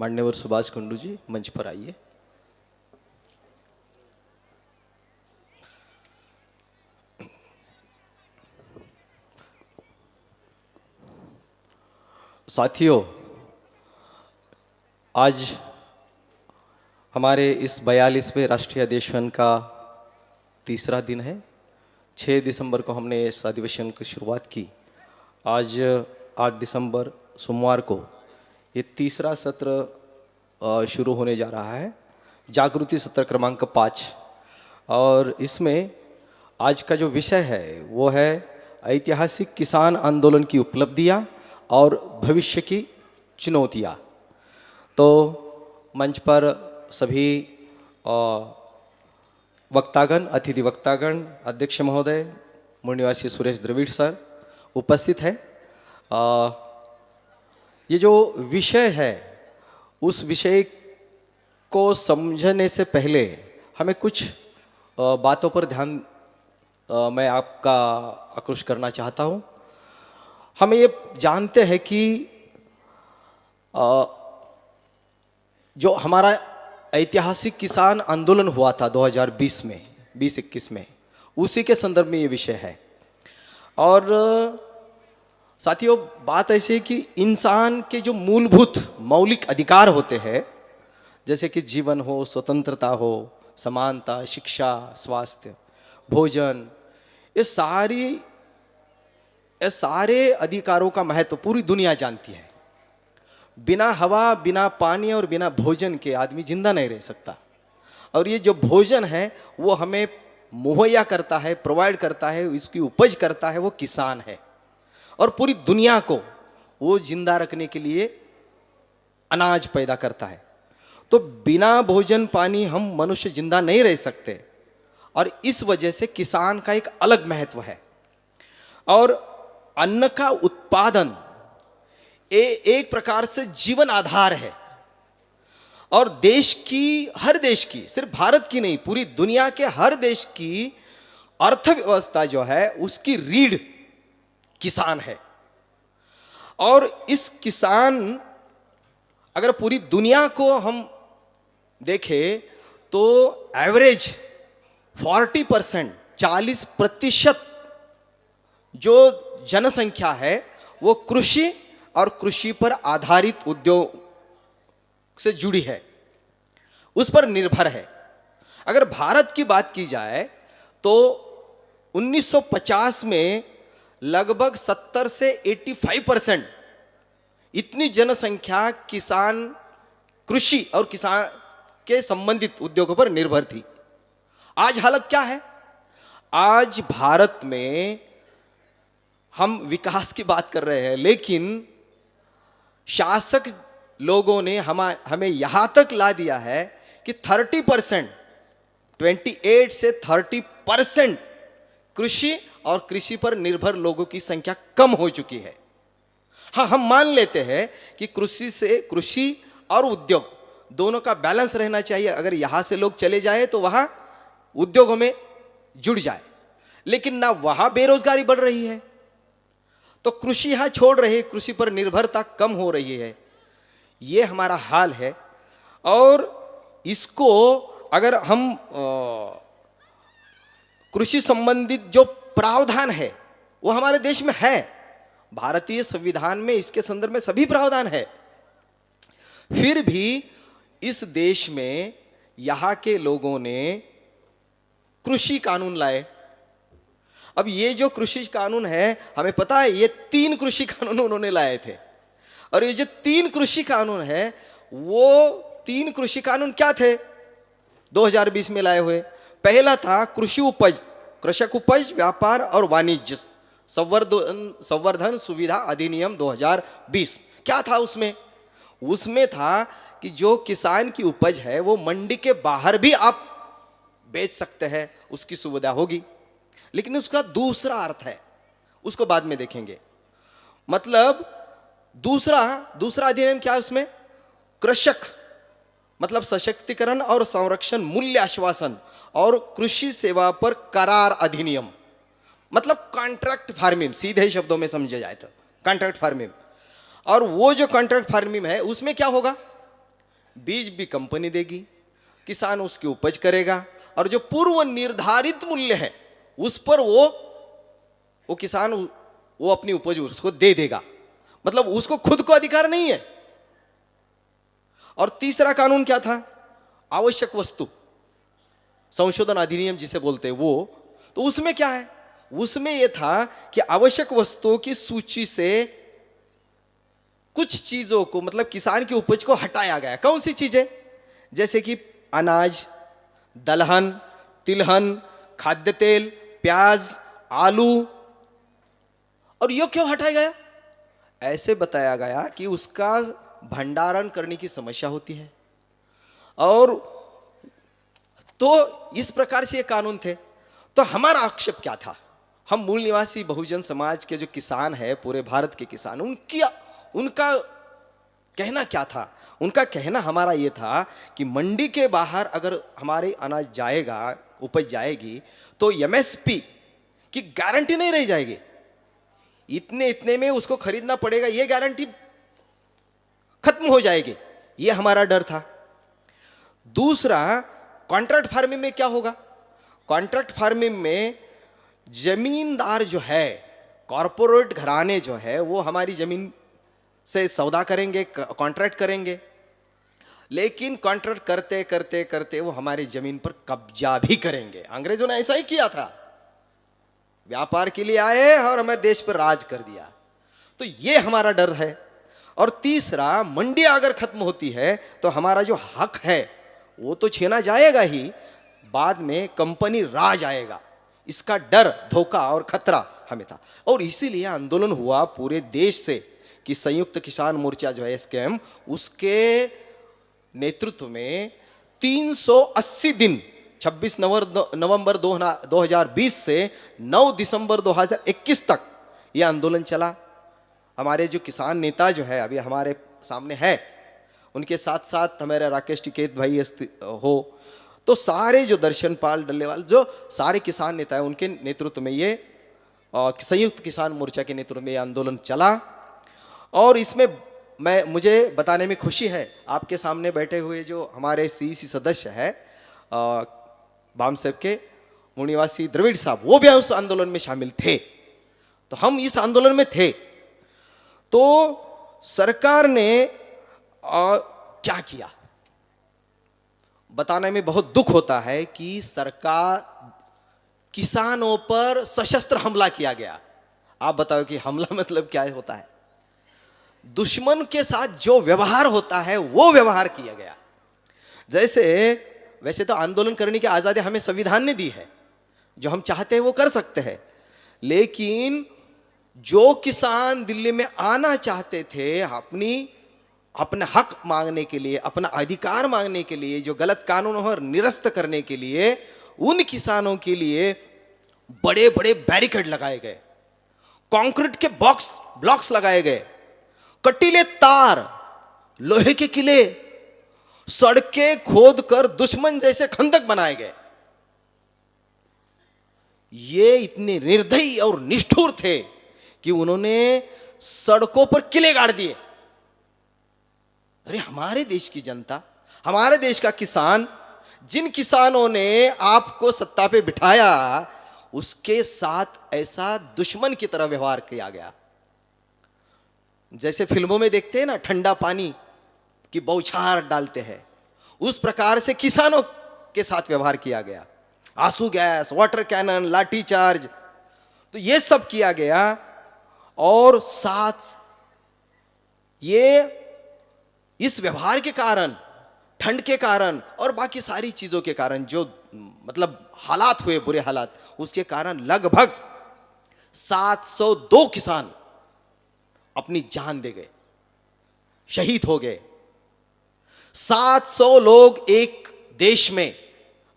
मान्यवर सुभाष कुंडू जी मंच पर आइए। साथियों, आज हमारे इस 42वें राष्ट्रीय अधिवेशन का तीसरा दिन है। 6 दिसंबर को हमने इस अधिवेशन की शुरुआत की। आज 8 दिसंबर सोमवार को ये तीसरा सत्र शुरू होने जा रहा है, जागृति सत्र क्रमांक 5। और इसमें आज का जो विषय है वो है ऐतिहासिक किसान आंदोलन की उपलब्धियां और भविष्य की चुनौतियां। तो मंच पर सभी वक्तागण, अतिथि वक्तागण, अध्यक्ष महोदय, मूल निवासी सुरेश द्रविड़ सर उपस्थित है। ये जो विषय है उस विषय को समझने से पहले हमें कुछ बातों पर ध्यान मैं आपका आक्रोश करना चाहता हूँ। हम ये जानते हैं कि जो हमारा ऐतिहासिक किसान आंदोलन हुआ था 2020 में, 2021 में, उसी के संदर्भ में ये विषय है। और साथियों, बात ऐसी है कि इंसान के जो मूलभूत मौलिक अधिकार होते हैं, जैसे कि जीवन हो, स्वतंत्रता हो, समानता, शिक्षा, स्वास्थ्य, भोजन, ये सारे अधिकारों का महत्व पूरी दुनिया जानती है। बिना हवा, बिना पानी और बिना भोजन के आदमी जिंदा नहीं रह सकता। और ये जो भोजन है वो हमें मुहैया करता है, प्रोवाइड करता है, इसकी उपज करता है वो किसान है। और पूरी दुनिया को वो जिंदा रखने के लिए अनाज पैदा करता है। तो बिना भोजन पानी हम मनुष्य जिंदा नहीं रह सकते। और इस वजह से किसान का एक अलग महत्व है। और अन्न का उत्पादन एक प्रकार से जीवन आधार है। और हर देश की, सिर्फ भारत की नहीं, पूरी दुनिया के हर देश की अर्थव्यवस्था जो है उसकी रीढ़ किसान है। और इस किसान, अगर पूरी दुनिया को हम देखें तो एवरेज 40% जो जनसंख्या है वो कृषि और कृषि पर आधारित उद्योग से जुड़ी है, उस पर निर्भर है। अगर भारत की बात की जाए तो 1950 में लगभग 70 से 85% इतनी जनसंख्या किसान, कृषि और किसान के संबंधित उद्योगों पर निर्भर थी। आज हालत क्या है? आज भारत में हम विकास की बात कर रहे हैं, लेकिन शासक लोगों ने हमें यहां तक ला दिया है कि 30%, 28 से 30% कृषि और कृषि पर निर्भर लोगों की संख्या कम हो चुकी है। हाँ, हम मान लेते हैं कि कृषि और उद्योग दोनों का बैलेंस रहना चाहिए। अगर यहां से लोग चले जाए तो वहां उद्योगों में जुड़ जाए, लेकिन ना वहां बेरोजगारी बढ़ रही है तो कृषि यहां छोड़ रहे, कृषि पर निर्भरता कम हो रही है। ये हमारा हाल है। और इसको अगर हम कृषि संबंधित जो प्रावधान है वो हमारे देश में है, भारतीय संविधान में इसके संदर्भ में सभी प्रावधान है, फिर भी इस देश में यहां के लोगों ने कृषि कानून लाए। अब ये जो कृषि कानून है, हमें पता है ये 3 कृषि कानून उन्होंने लाए थे। और ये जो 3 कृषि कानून है, वो 3 कृषि कानून क्या थे 2020 में लाए हुए? पहला था कृषि उपज, कृषक उपज व्यापार और वाणिज्य संवर्धन सुविधा अधिनियम 2020। क्या था उसमें? उसमें था कि जो किसान की उपज है वो मंडी के बाहर भी आप बेच सकते हैं, उसकी सुविधा होगी। लेकिन उसका दूसरा अर्थ है, उसको बाद में देखेंगे। मतलब दूसरा अधिनियम क्या है उसमें? कृषक मतलब सशक्तिकरण और संरक्षण मूल्य आश्वासन और कृषि सेवा पर करार अधिनियम, मतलब कॉन्ट्रैक्ट फार्मिंग, सीधे शब्दों में समझे जाए तो कॉन्ट्रैक्ट फार्मिंग। और वो जो कॉन्ट्रैक्ट फार्मिंग है उसमें क्या होगा? बीज भी कंपनी देगी, किसान उसकी उपज करेगा, और जो पूर्व निर्धारित मूल्य है उस पर वो किसान वो अपनी उपज उसको दे देगा, मतलब उसको खुद को अधिकार नहीं है। और तीसरा कानून क्या था? आवश्यक वस्तु संशोधन अधिनियम जिसे बोलते हैं वो। तो उसमें क्या है? उसमें यह था कि आवश्यक वस्तुओं की सूची से कुछ चीजों को, मतलब किसान की उपज को हटाया गया। कौन सी चीजें? जैसे कि अनाज, दलहन, तिलहन, खाद्य तेल, प्याज, आलू। और ये क्यों हटाया गया? ऐसे बताया गया कि उसका भंडारण करने की समस्या होती है। और तो इस प्रकार से ये कानून थे। तो हमारा आक्षेप क्या था? हम मूल निवासी बहुजन समाज के जो किसान है, पूरे भारत के किसान, उनका कहना क्या था? उनका कहना हमारा ये था कि मंडी के बाहर अगर हमारे अनाज जाएगा, उपज जाएगी, तो एमएसपी की गारंटी नहीं रह जाएगी। इतने इतने में उसको खरीदना पड़ेगा, ये गारंटी खत्म हो जाएगी। ये हमारा डर था। दूसरा, कॉन्ट्रैक्ट फार्मिंग में क्या होगा? कॉन्ट्रैक्ट फार्मिंग में जमींदार जो है, कॉरपोरेट घराने जो है, वो हमारी जमीन से सौदा करेंगे, कॉन्ट्रैक्ट करेंगे, लेकिन कॉन्ट्रैक्ट करते करते करते वो हमारी जमीन पर कब्जा भी करेंगे। अंग्रेजों ने ऐसा ही किया था, व्यापार के लिए आए और हमारे देश पर राज कर दिया। तो ये हमारा डर है। और तीसरा, मंडी अगर खत्म होती है तो हमारा जो हक है वो तो छीना जाएगा ही, बाद में कंपनी राज आएगा। इसका डर, धोखा और खतरा हमें था। और इसीलिए आंदोलन हुआ पूरे देश से कि संयुक्त किसान मोर्चा जो है एसकेएम, उसके नेतृत्व में 380 दिन 26 नवंबर 2020 से 9 दिसंबर 2021 तक यह आंदोलन चला। हमारे जो किसान नेता जो है अभी हमारे सामने है, उनके साथ साथ हमारे राकेश टिकैत भाई हो, तो सारे जो दर्शन पाल डल्लेवाल, जो सारे किसान नेता है, उनके नेतृत्व में ये संयुक्त किसान मोर्चा के नेतृत्व में ये आंदोलन चला। और इसमें मुझे बताने में खुशी है, आपके सामने बैठे हुए जो हमारे सीईसी सदस्य है बामसेब के मूल निवासी द्रविड़ साहब, वो भी उस आंदोलन में शामिल थे। तो हम इस आंदोलन में थे। तो सरकार ने क्या किया, बताने में बहुत दुख होता है कि सरकार, किसानों पर सशस्त्र हमला किया गया। आप बताओ कि हमला मतलब क्या होता है? दुश्मन के साथ जो व्यवहार होता है वो व्यवहार किया गया। जैसे वैसे तो आंदोलन करने की आजादी हमें संविधान ने दी है, जो हम चाहते हैं वो कर सकते हैं, लेकिन जो किसान दिल्ली में आना चाहते थे अपना हक मांगने के लिए, अपना अधिकार मांगने के लिए, जो गलत कानूनों को निरस्त करने के लिए, उन किसानों के लिए बड़े बड़े बैरिकेड लगाए गए, कंक्रीट के ब्लॉक्स लगाए गए, कटीले तार, लोहे के किले, सड़कें खोदकर दुश्मन जैसे खंदक बनाए गए। ये इतने निर्दयी और निष्ठुर थे कि उन्होंने सड़कों पर किले गाड़ दिए। अरे हमारे देश की जनता, हमारे देश का किसान, जिन किसानों ने आपको सत्ता पे बिठाया, उसके साथ ऐसा दुश्मन की तरह व्यवहार किया गया। जैसे फिल्मों में देखते हैं ना, ठंडा पानी की बौछार डालते हैं, उस प्रकार से किसानों के साथ व्यवहार किया गया। आंसू गैस, वाटर कैनन, लाठी चार्ज, तो ये सब किया गया। और साथ ये इस व्यवहार के कारण, ठंड के कारण और बाकी सारी चीजों के कारण, जो मतलब हालात हुए, बुरे हालात, उसके कारण लगभग 702 किसान अपनी जान दे गए, शहीद हो गए। 700 लोग एक देश में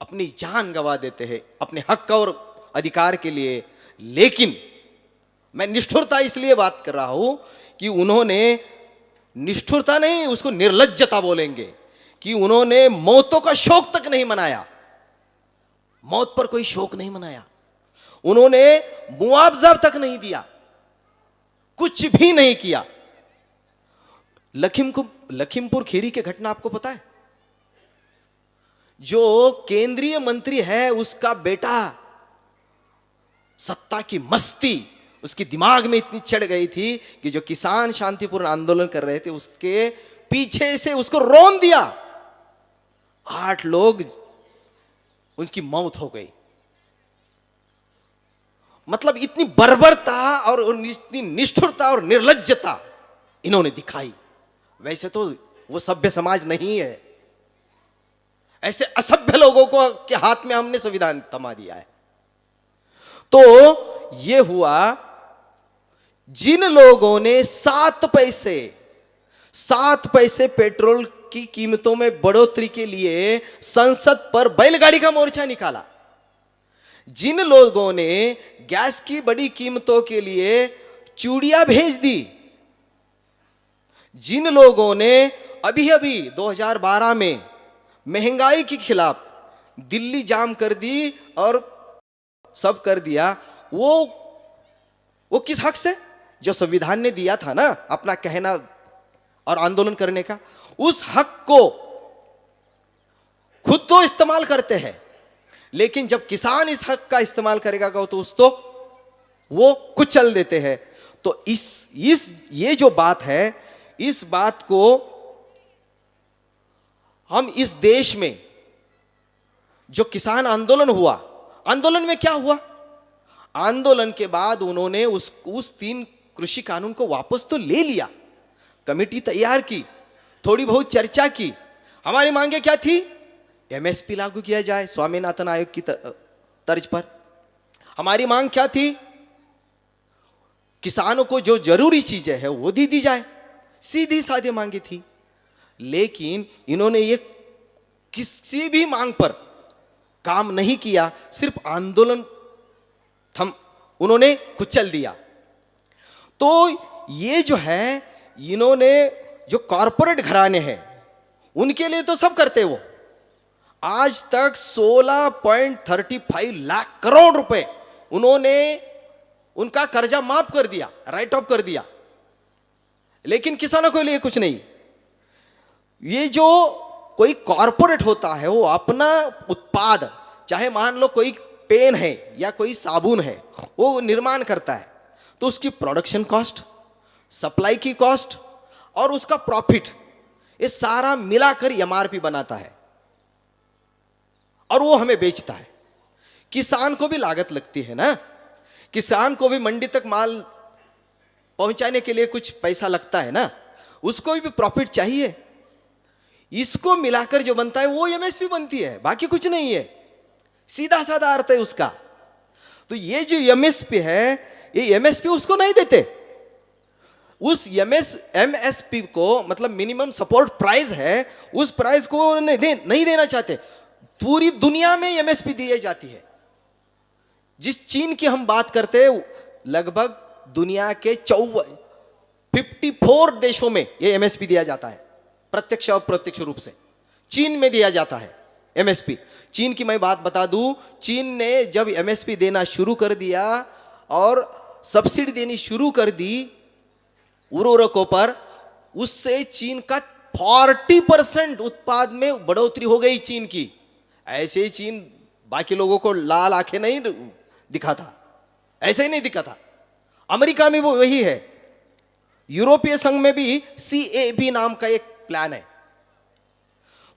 अपनी जान गंवा देते हैं अपने हक और अधिकार के लिए। लेकिन मैं निष्ठुरता इसलिए बात कर रहा हूं कि उन्होंने, निष्ठुरता नहीं, उसको निर्लज्जता बोलेंगे, कि उन्होंने मौतों का शोक तक नहीं मनाया। मौत पर कोई शोक नहीं मनाया, उन्होंने मुआवजा तक नहीं दिया, कुछ भी नहीं किया। लखीमपुर खीरी की घटना आपको पता है? जो केंद्रीय मंत्री है उसका बेटा, सत्ता की मस्ती उसकी दिमाग में इतनी चढ़ गई थी कि जो किसान शांतिपूर्ण आंदोलन कर रहे थे उसके पीछे से उसको रौंद दिया। 8 लोग उनकी मौत हो गई। मतलब इतनी बर्बरता और इतनी निष्ठुरता और निर्लज्जता इन्होंने दिखाई। वैसे तो वो सभ्य समाज नहीं है, ऐसे असभ्य लोगों को के हाथ में हमने संविधान थमा दिया है। तो ये हुआ, जिन लोगों ने 7 पैसे पेट्रोल की कीमतों में बढ़ोतरी के लिए संसद पर बैलगाड़ी का मोर्चा निकाला, जिन लोगों ने गैस की बड़ी कीमतों के लिए चूड़ियां भेज दी, जिन लोगों ने अभी 2012 में महंगाई के खिलाफ दिल्ली जाम कर दी और सब कर दिया, वो किस हक से? जो संविधान ने दिया था ना अपना कहना और आंदोलन करने का, उस हक को खुद तो इस्तेमाल करते हैं, लेकिन जब किसान इस हक का इस्तेमाल करेगा तो वो कुचल देते हैं। तो ये जो बात है, इस बात को हम इस देश में जो किसान आंदोलन हुआ, आंदोलन में क्या हुआ? आंदोलन के बाद उन्होंने उस 3 कृषि कानून को वापस तो ले लिया, कमेटी तैयार की, थोड़ी बहुत चर्चा की। हमारी मांगे क्या थी? एमएसपी लागू किया जाए स्वामीनाथन आयोग की तर्ज पर। हमारी मांग क्या थी? किसानों को जो जरूरी चीजें हैं वो दी जाए, सीधी सादी मांगी थी। लेकिन इन्होंने ये किसी भी मांग पर काम नहीं किया, सिर्फ आंदोलन उन्होंने कुचल दिया। तो ये जो है, इन्होंने जो कॉरपोरेट घराने हैं उनके लिए तो सब करते वो। आज तक 16.35 लाख करोड़ रुपए उन्होंने उनका कर्जा माफ कर दिया, राइट ऑफ कर दिया, लेकिन किसानों के लिए कुछ नहीं। ये जो कोई कॉरपोरेट होता है वो अपना उत्पाद, चाहे मान लो कोई पेन है या कोई साबुन है, वो निर्माण करता है, तो उसकी प्रोडक्शन कॉस्ट, सप्लाई की कॉस्ट और उसका प्रॉफिट, ये सारा मिलाकर एमआरपी बनाता है और वो हमें बेचता है। किसान को भी लागत लगती है ना, किसान को भी मंडी तक माल पहुंचाने के लिए कुछ पैसा लगता है ना, उसको भी प्रॉफिट चाहिए। इसको मिलाकर जो बनता है वो एमएसपी बनती है, बाकी कुछ नहीं है, सीधा साधा अर्थ है उसका। तो ये जो एमएसपी है, ये एमएसपी उसको नहीं देते। उस एमएसपी को, मतलब मिनिमम सपोर्ट प्राइस है, उस प्राइस को नहीं देना चाहते। पूरी दुनिया में एमएसपी दी जाती है। जिस चीन की हम बात करते हैं, लगभग दुनिया के 54 देशों में यह एमएसपी दिया जाता है, प्रत्यक्ष और अप्रत्यक्ष रूप से। चीन में दिया जाता है एमएसपी। चीन की मैं बात बता दूं, चीन ने जब एमएसपी देना शुरू कर दिया और सब्सिडी देनी शुरू कर दी उर्वरकों पर, उससे चीन का 40% उत्पाद में बढ़ोतरी हो गई चीन की। ऐसे ही चीन बाकी लोगों को लाल आंखें नहीं दिखा था, ऐसे ही नहीं दिखा था। अमेरिका में वो वही है, यूरोपीय संघ में भी CAP नाम का एक प्लान है।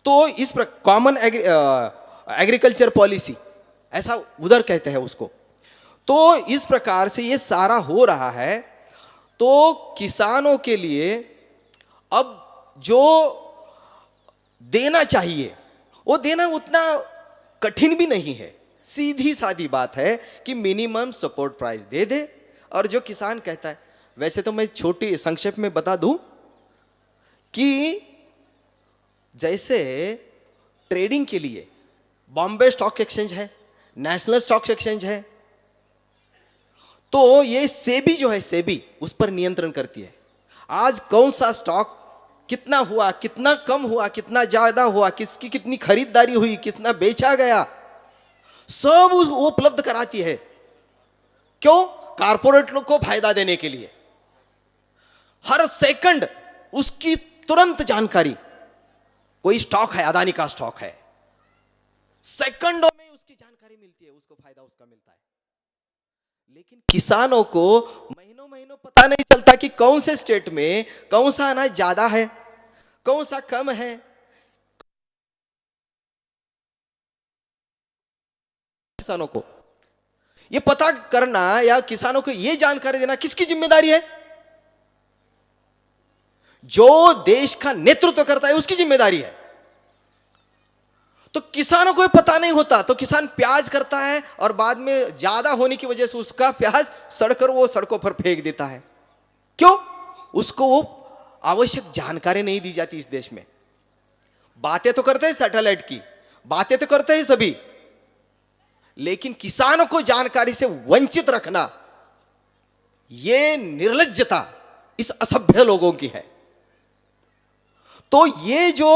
तो इस पर कॉमन एग्रीकल्चर पॉलिसी, ऐसा उधर कहते हैं उसको। तो इस प्रकार से ये सारा हो रहा है। तो किसानों के लिए अब जो देना चाहिए वो देना उतना कठिन भी नहीं है, सीधी सादी बात है कि मिनिमम सपोर्ट प्राइस दे दे। और जो किसान कहता है, वैसे तो मैं छोटी संक्षेप में बता दूं कि जैसे ट्रेडिंग के लिए बॉम्बे स्टॉक एक्सचेंज है, नेशनल स्टॉक एक्सचेंज है, तो ये सेबी जो है, सेबी उस पर नियंत्रण करती है। आज कौन सा स्टॉक कितना हुआ, कितना कम हुआ, कितना ज्यादा हुआ, किसकी कितनी खरीदारी हुई, कितना बेचा गया, सब वो उपलब्ध कराती है। क्यों? कारपोरेट लोग को फायदा देने के लिए। हर सेकंड उसकी तुरंत जानकारी। कोई स्टॉक है, अदानी का स्टॉक है, सेकंडों में उसकी जानकारी मिलती है, उसको फायदा उसका मिलता है। लेकिन किसानों को महीनों महीनों पता नहीं चलता कि कौन से स्टेट में कौन सा अनाज ज्यादा है, कौन सा कम है। किसानों को यह पता करना या किसानों को यह जानकारी देना किसकी जिम्मेदारी है? जो देश का नेतृत्व करता है उसकी जिम्मेदारी है। तो किसानों को पता नहीं होता तो किसान प्याज करता है और बाद में ज्यादा होने की वजह से उसका प्याज सड़कर वो सड़कों पर फेंक देता है। क्यों? उसको वो आवश्यक जानकारी नहीं दी जाती इस देश में। बातें तो करते हैं सैटेलाइट की, बातें तो करते हैं सभी, लेकिन किसानों को जानकारी से वंचित रखना यह निर्लज्जता इस असभ्य लोगों की है। तो ये जो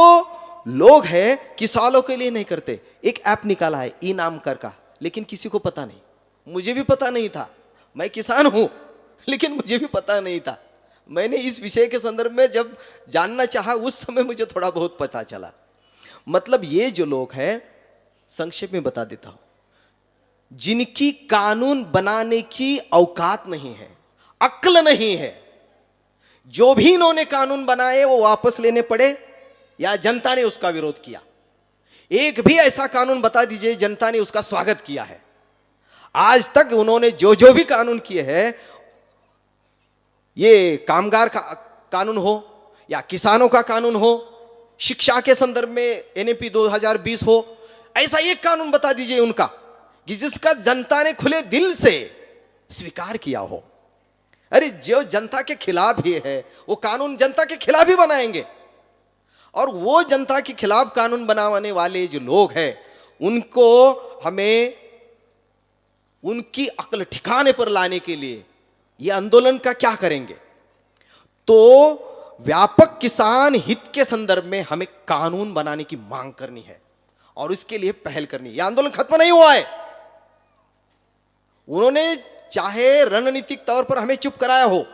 लोग हैं किसानों के लिए नहीं करते। एक ऐप निकाला है ई नाम का, लेकिन किसी को पता नहीं, मुझे भी पता नहीं था। मैं किसान हूं लेकिन मुझे भी पता नहीं था। मैंने इस विषय के संदर्भ में जब जानना चाहा उस समय मुझे थोड़ा बहुत पता चला। मतलब ये जो लोग हैं, संक्षेप में बता देता हूं, जिनकी कानून बनाने की औकात नहीं है, अक्ल नहीं है, जो भी इन्होंने कानून बनाए वो वापस लेने पड़े या जनता ने उसका विरोध किया। एक भी ऐसा कानून बता दीजिए जनता ने उसका स्वागत किया है। आज तक उन्होंने जो जो भी कानून किए हैं, ये कामगार का कानून हो या किसानों का कानून हो, शिक्षा के संदर्भ में एनईपी 2020 हो, ऐसा एक कानून बता दीजिए उनका कि जिसका जनता ने खुले दिल से स्वीकार किया हो। अरे जो जनता के खिलाफ ही है वो कानून जनता के खिलाफ ही बनाएंगे। और वो जनता के खिलाफ कानून बनाने वाले जो लोग हैं उनको हमें उनकी अक्ल ठिकाने पर लाने के लिए ये आंदोलन का क्या करेंगे? तो व्यापक किसान हित के संदर्भ में हमें कानून बनाने की मांग करनी है और इसके लिए पहल करनी है। यह आंदोलन खत्म नहीं हुआ है। उन्होंने चाहे रणनीतिक तौर पर हमें चुप कराया हो,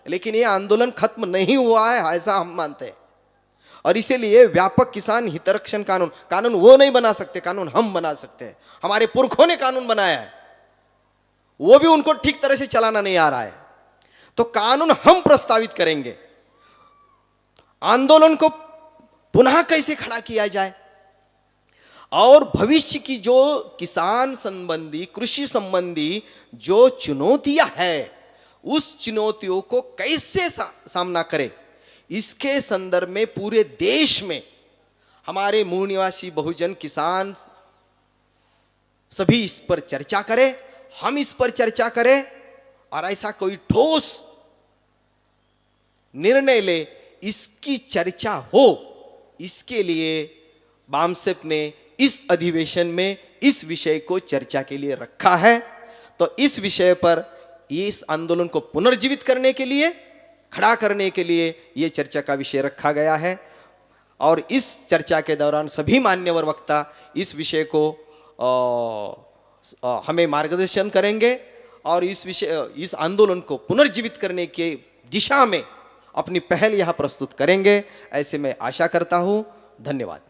लेकिन यह आंदोलन खत्म नहीं हुआ है, ऐसा हम मानते हैं। और इसीलिए व्यापक किसान हितरक्षण कानून वो नहीं बना सकते, कानून हम बना सकते हैं। हमारे पुरखों ने कानून बनाया है, वो भी उनको ठीक तरह से चलाना नहीं आ रहा है। तो कानून हम प्रस्तावित करेंगे। आंदोलन को पुनः कैसे खड़ा किया जाए और भविष्य की जो किसान संबंधी, कृषि संबंधी जो चुनौतियां हैं, उस चुनौतियों को कैसे सामना करें, इसके संदर्भ में पूरे देश में हमारे मूल निवासी बहुजन किसान सभी इस पर चर्चा करें, हम इस पर चर्चा करें और ऐसा कोई ठोस निर्णय ले, इसकी चर्चा हो। इसके लिए बामसेप ने इस अधिवेशन में इस विषय को चर्चा के लिए रखा है। तो इस विषय पर इस आंदोलन को पुनर्जीवित करने के लिए, खड़ा करने के लिए यह चर्चा का विषय रखा गया है। और इस चर्चा के दौरान सभी मान्यवर वक्ता इस विषय को हमें मार्गदर्शन करेंगे और इस आंदोलन को पुनर्जीवित करने की दिशा में अपनी पहल यहां प्रस्तुत करेंगे, ऐसे मैं आशा करता हूं। धन्यवाद।